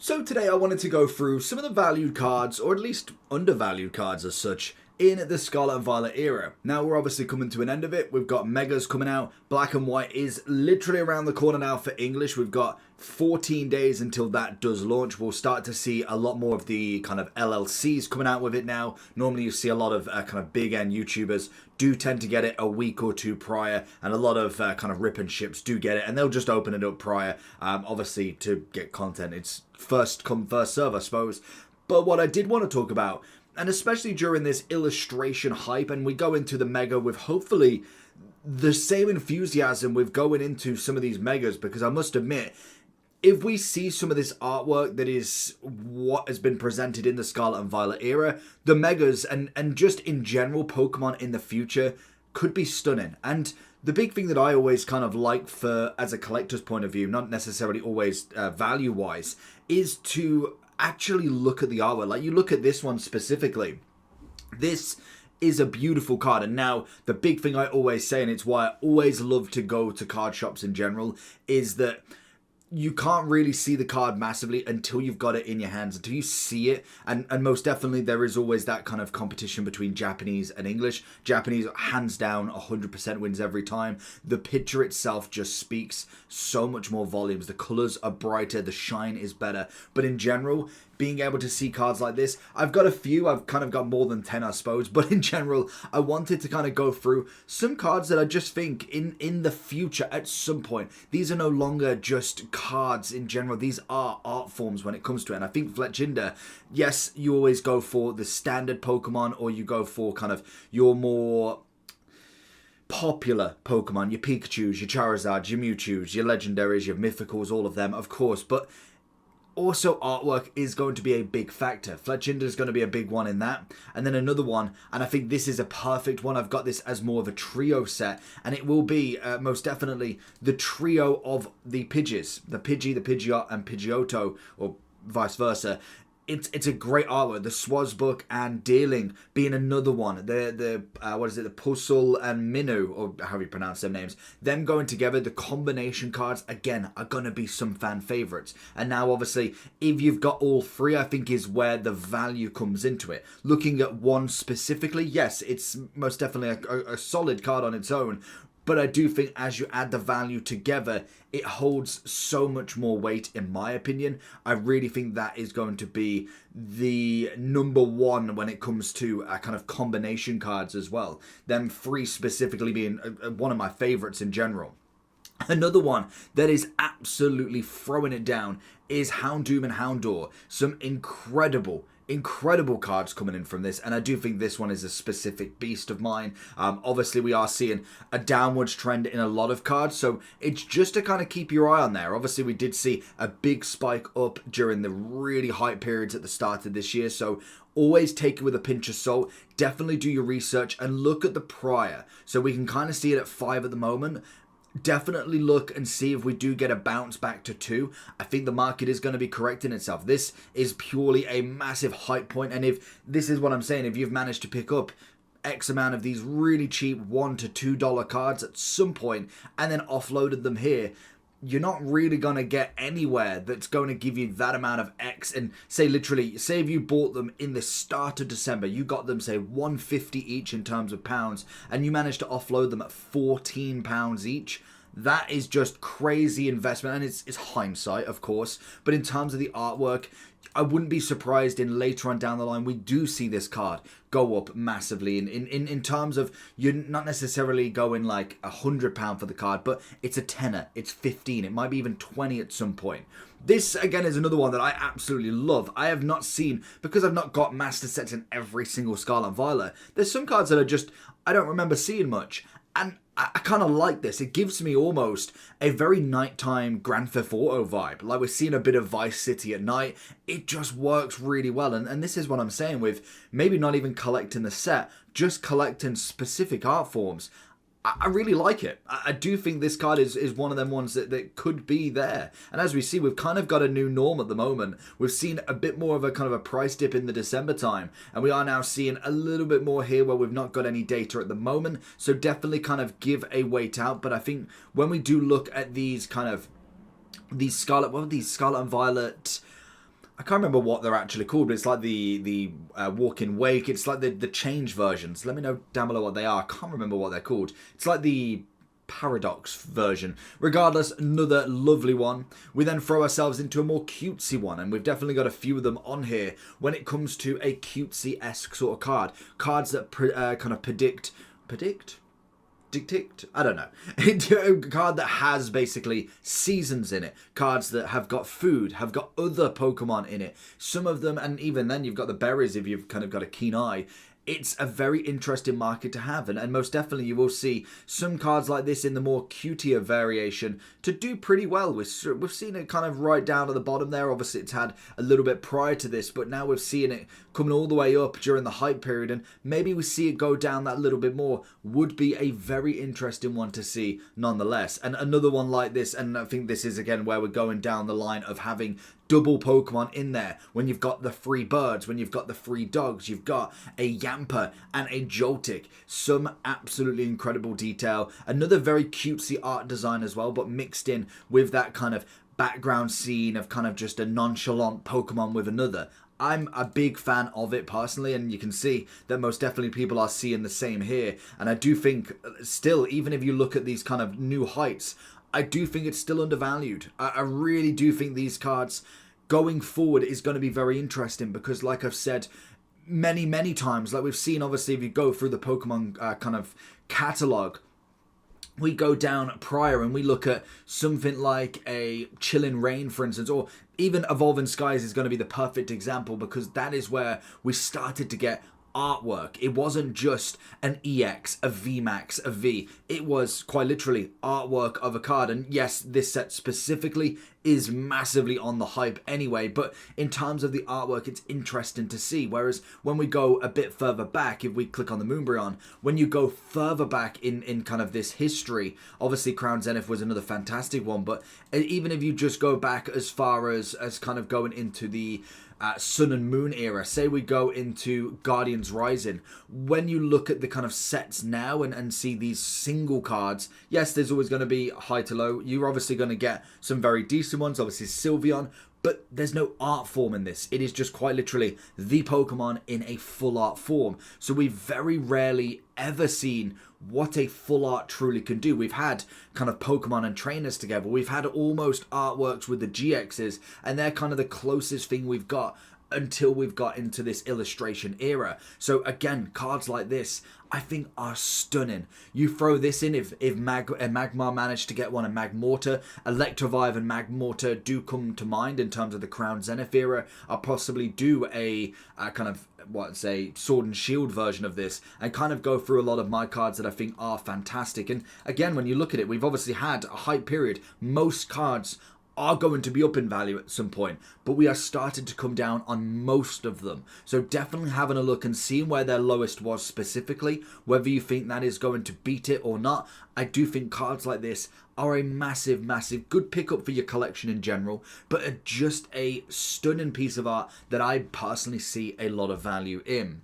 So today I wanted to go through some of the valued cards, or at least undervalued cards as such, in the Scarlet and Violet era. Now we're obviously coming to an end of it. We've got Megas coming out. Black and White is literally around the corner now for English. We've got 14 days until that does launch. We'll start to see a lot more of the kind of LLCs coming out with it now. Normally you see a lot of kind of big end YouTubers do tend to get it a week or two prior, and a lot of kind of rip and ships do get it, and they'll just open it up prior, obviously to get content. It's first come first serve, I suppose. But what I did want to talk about, and especially during this illustration hype, and we go into the mega with hopefully the same enthusiasm with going into some of these megas, because I must admit, if we see some of this artwork that is what has been presented in the Scarlet and Violet era, the megas and just in general Pokemon in the future could be stunning. And the big thing that I always kind of like for as a collector's point of view, not necessarily always value wise, is to actually look at the artwork. Like you look at this one specifically, this is a beautiful card. And now the big thing I always say, and it's why I always love to go to card shops in general, is that you can't really see the card massively until you've got it in your hands, until you see it. And most definitely there is always that kind of competition between Japanese and English. Japanese, hands down, 100% wins every time. The picture itself just speaks so much more volumes. The colors are brighter, the shine is better. But in general, being able to see cards like this, I've got a few, I've kind of got more than 10 I suppose, but in general I wanted to kind of go through some cards that I just think in the future at some point, these are no longer just cards in general, these are art forms when it comes to it. And I think Fletchinder, yes, you always go for the standard Pokemon, or you go for kind of your more popular Pokemon, your Pikachus, your Charizards, your Mewtwo's, your Legendaries, your Mythicals, all of them of course, but also artwork is going to be a big factor. Fletchinder is going to be a big one in that. And then another one, and I think this is a perfect one, I've got this as more of a trio set, and it will be most definitely the trio of the Pidgeys. The Pidgey, the Pidgeot, and Pidgeotto, or vice versa. It's a great artwork. The Swazbook and Deerling being another one. The what is it? The Puzzle and Minu, or how you pronounce their names. Them going together, the combination cards again are gonna be some fan favorites. And now obviously, if you've got all three, I think is where the value comes into it. Looking at one specifically, yes, it's most definitely a solid card on its own. But I do think as you add the value together, it holds so much more weight, in my opinion. I really think that is going to be the number one when it comes to kind of combination cards as well. Them three specifically being one of my favorites in general. Another one that is absolutely throwing it down is Houndoom and Houndour. Some incredible cards coming in from this, and I do think this one is a specific beast of mine. Obviously we are seeing a downwards trend in a lot of cards, so it's just to kind of keep your eye on there. Obviously we did see a big spike up during the really hype periods at the start of this year, so always take it with a pinch of salt. Definitely do your research and look at the prior. So we can kind of see it at 5 at the moment. Definitely look and see if we do get a bounce back to 2. I think the market is going to be correcting itself. This is purely a massive hype point, and if this is what I'm saying, if you've managed to pick up X amount of these really cheap $1 to $2 cards at some point and then offloaded them here, you're not really going to get anywhere that's going to give you that amount of X. And say literally, say if you bought them in the start of December, you got them say $150 each in terms of pounds, and you managed to offload them at £14 each. That is just crazy investment, and it's hindsight, of course. But in terms of the artwork, I wouldn't be surprised in later on down the line we do see this card go up massively in terms of you're not necessarily going like £100 for the card, but it's a tenner, it's 15, it might be even 20 at some point. This again is another one that I absolutely love. I have not seen, because I've not got master sets in every single Scarlet and Violet, there's some cards that are just I don't remember seeing much, and I kind of like this. It gives me almost a very nighttime Grand Theft Auto vibe. Like we're seeing a bit of Vice City at night. It just works really well. And this is what I'm saying with maybe not even collecting the set, just collecting specific art forms. I really like it. I do think this card is one of them ones that could be there. And as we see, we've kind of got a new norm at the moment. We've seen a bit more of a kind of a price dip in the December time. And we are now seeing a little bit more here where we've not got any data at the moment. So definitely kind of give a wait out. But I think when we do look at these kind of, these Scarlet and Violet I can't remember what they're actually called, but it's like the Walking Wake. It's like the change versions. Let me know down below what they are. I can't remember what they're called. It's like the Paradox version. Regardless, another lovely one. We then throw ourselves into a more cutesy one, and we've definitely got a few of them on here when it comes to a cutesy-esque sort of card. Cards that kind of predict? Dictate? I don't know. A card that has basically seasons in it. Cards that have got food, have got other Pokemon in it. Some of them, and even then you've got the berries if you've kind of got a keen eye. It's a very interesting market to have, and most definitely you will see some cards like this in the more cutier variation to do pretty well. We've seen it kind of right down at the bottom there. Obviously it's had a little bit prior to this, but now we're seeing it coming all the way up during the hype period, and maybe we see it go down that little bit more. Would be a very interesting one to see nonetheless. And another one like this, and I think this is again where we're going down the line of having double Pokemon in there. When you've got the free birds, when you've got the free dogs, you've got a Yamper and a Joltik. Some absolutely incredible detail. Another very cutesy art design as well, but mixed in with that kind of background scene of kind of just a nonchalant Pokemon with another. I'm a big fan of it personally, and you can see that most definitely people are seeing the same here. And I do think still, even if you look at these kind of new heights, I do think it's still undervalued. I really do think these cards going forward is going to be very interesting because, like I've said many times, like we've seen, obviously, if you go through the Pokemon kind of catalog, we go down prior and we look at something like a Chilling Reign, for instance, or even Evolving Skies is going to be the perfect example because that is where we started to get artwork. It wasn't just an EX, a VMAX, a V. It was quite literally artwork of a card. And yes, this set specifically is massively on the hype anyway, but in terms of the artwork, it's interesting to see. Whereas when we go a bit further back, if we click on the Moonbryon, when you go further back in kind of this history, obviously Crown Zenith was another fantastic one, but even if you just go back as far as kind of going into the Sun and Moon era, say we go into Guardians Rising, when you look at the kind of sets now and see these single cards, yes, there's always going to be high to low. You're obviously going to get some very decent ones, obviously Sylveon, but there's no art form in this. It is just quite literally the Pokemon in a full art form. So we've very rarely ever seen what a full art truly can do. We've had kind of Pokemon and trainers together. We've had almost artworks with the GXs, and they're kind of the closest thing we've got until we've got into this illustration era. So again, cards like this I think are stunning. You throw this in, if Magmar managed to get one, and Magmortar, Electivire and Magmortar do come to mind in terms of the Crown Zenith era. I'll possibly do a kind of Sword and Shield version of this and kind of go through a lot of my cards that I think are fantastic. And again, when you look at it, we've obviously had a hype period. Most cards are going to be up in value at some point, but we are starting to come down on most of them. So definitely having a look and seeing where their lowest was specifically, whether you think that is going to beat it or not. I do think cards like this are a massive good pickup for your collection in general, but just a stunning piece of art that I personally see a lot of value in.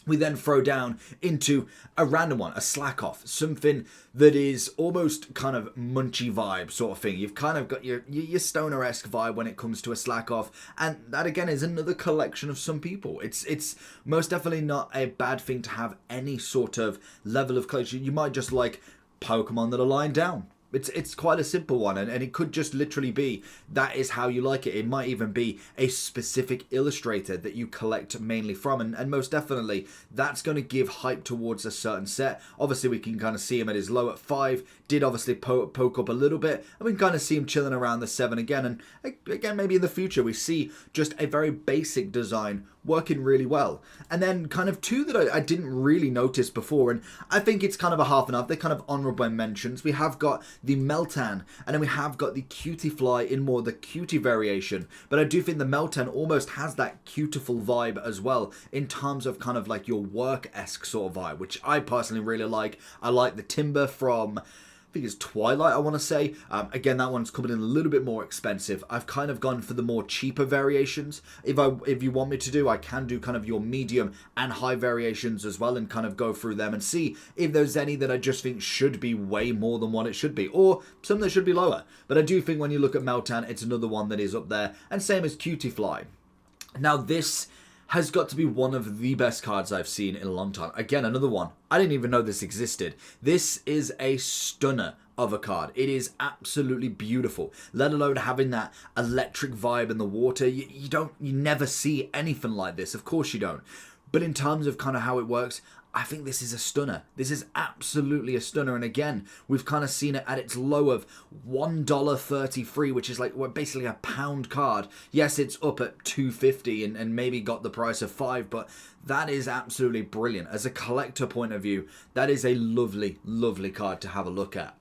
We then throw down into a random one, a slack off, something that is almost kind of munchy vibe sort of thing. You've kind of got your stoner-esque vibe when it comes to a slack off, and that again is another collection of some people. It's most definitely not a bad thing to have any sort of level of collection. You might just like Pokemon that are lying down. It's quite a simple one, and it could just literally be that is how you like it. It might even be a specific illustrator that you collect mainly from, and most definitely that's going to give hype towards a certain set. Obviously we can kind of see him at his low at 5, did obviously poke up a little bit, and we can kind of see him chilling around the 7 again, and again maybe in the future we see just a very basic design working really well. And then kind of two that I didn't really notice before, and I think it's kind of a half and half. They're kind of honorable mentions. We have got the Meltan, and then we have got the Cutiefly in more the cutie variation, but I do think the Meltan almost has that Cutieful vibe as well in terms of kind of like your work-esque sort of vibe, which I personally really like. I like the Timber from, I think it's Twilight, I want to say. Again, that one's coming in a little bit more expensive. I've kind of gone for the more cheaper variations. If you want me to do, I can do kind of your medium and high variations as well and kind of go through them and see if there's any that I just think should be way more than what it should be, or some that should be lower. But I do think when you look at Meltan, it's another one that is up there, and same as Cutiefly. Now this has got to be one of the best cards I've seen in a long time. Again, another one. I didn't even know this existed. This is a stunner of a card. It is absolutely beautiful, let alone having that electric vibe in the water. You never see anything like this. Of course you don't. But in terms of kind of how it works, I think this is a stunner. This is absolutely a stunner. And again, we've kind of seen it at its low of $1.33, which is like basically a pound card. Yes, it's up at $2.50 and maybe got the price of $5, but that is absolutely brilliant. As a collector point of view, that is a lovely, lovely card to have a look at.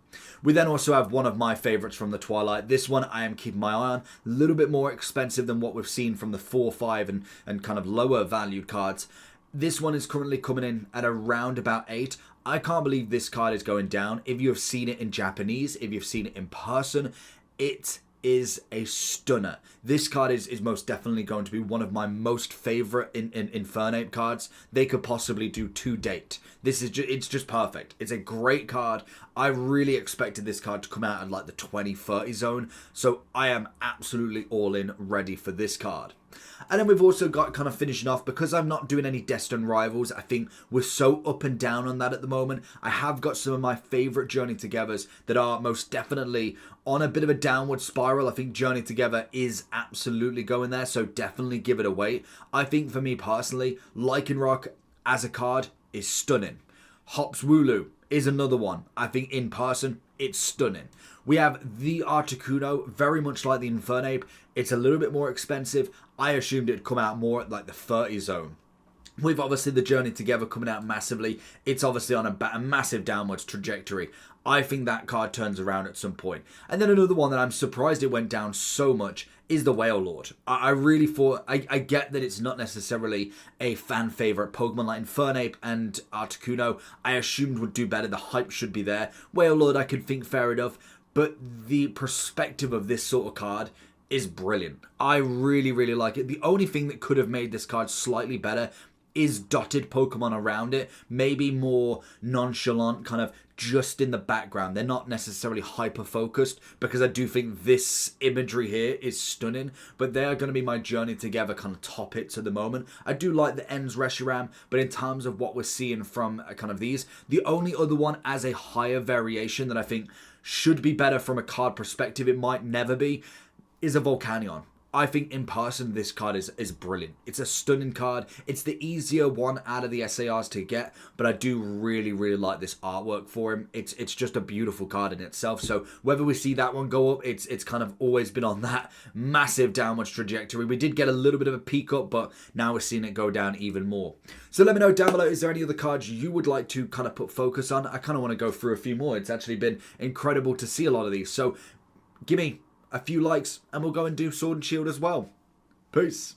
We then also have one of my favourites from the Twilight. This one I am keeping my eye on. A little bit more expensive than what we've seen from the 4, 5 and kind of lower valued cards. This one is currently coming in at around about 8. I can't believe this card is going down. If you have seen it in Japanese, if you've seen it in person, it is a stunner. This card is most definitely going to be one of my most favourite in Infernape cards they could possibly do to date. This is it's just perfect. It's a great card. I really expected this card to come out in like the 20-30 zone, so I am absolutely all in, ready for this card. And then we've also got, kind of finishing off, because I'm not doing any Destined Rivals, I think we're so up and down on that at the moment. I have got some of my favourite Journey Togethers that are most definitely on a bit of a downward spiral. I think Journey Together is absolutely going there, so definitely give it a wait. I think for me personally, Lycanroc as a card is stunning. Hops Wooloo is another one. I think in person, it's stunning. We have the Articuno, very much like the Infernape. It's a little bit more expensive. I assumed it'd come out more at like the 30 zone. With obviously the Journey Together coming out massively, it's obviously on a massive downwards trajectory. I think that card turns around at some point. And then another one that I'm surprised it went down so much is the Wailord. I really thought, I get that it's not necessarily a fan favourite Pokemon like Infernape and Articuno. I assumed would do better, the hype should be there. Wailord I could think fair enough, but the perspective of this sort of card is brilliant. I really, really like it. The only thing that could have made this card slightly better is dotted Pokemon around it. Maybe more nonchalant, kind of just in the background. They're not necessarily hyper-focused, because I do think this imagery here is stunning, but they are going to be my Journey Together kind of top hits at the moment. I do like the Ends Reshiram, but in terms of what we're seeing from kind of these, the only other one as a higher variation that I think should be better from a card perspective, it might never be, is a Volcanion. I think in person this card is brilliant. It's a stunning card. It's the easier one out of the SARs to get, but I do really, really like this artwork for him. It's just a beautiful card in itself. So whether we see that one go up, it's kind of always been on that massive downwards trajectory. We did get a little bit of a peak up, but now we're seeing it go down even more. So let me know down below, is there any other cards you would like to kind of put focus on? I kind of want to go through a few more. It's actually been incredible to see a lot of these. So give me a few likes and we'll go and do Sword and Shield as well. Peace.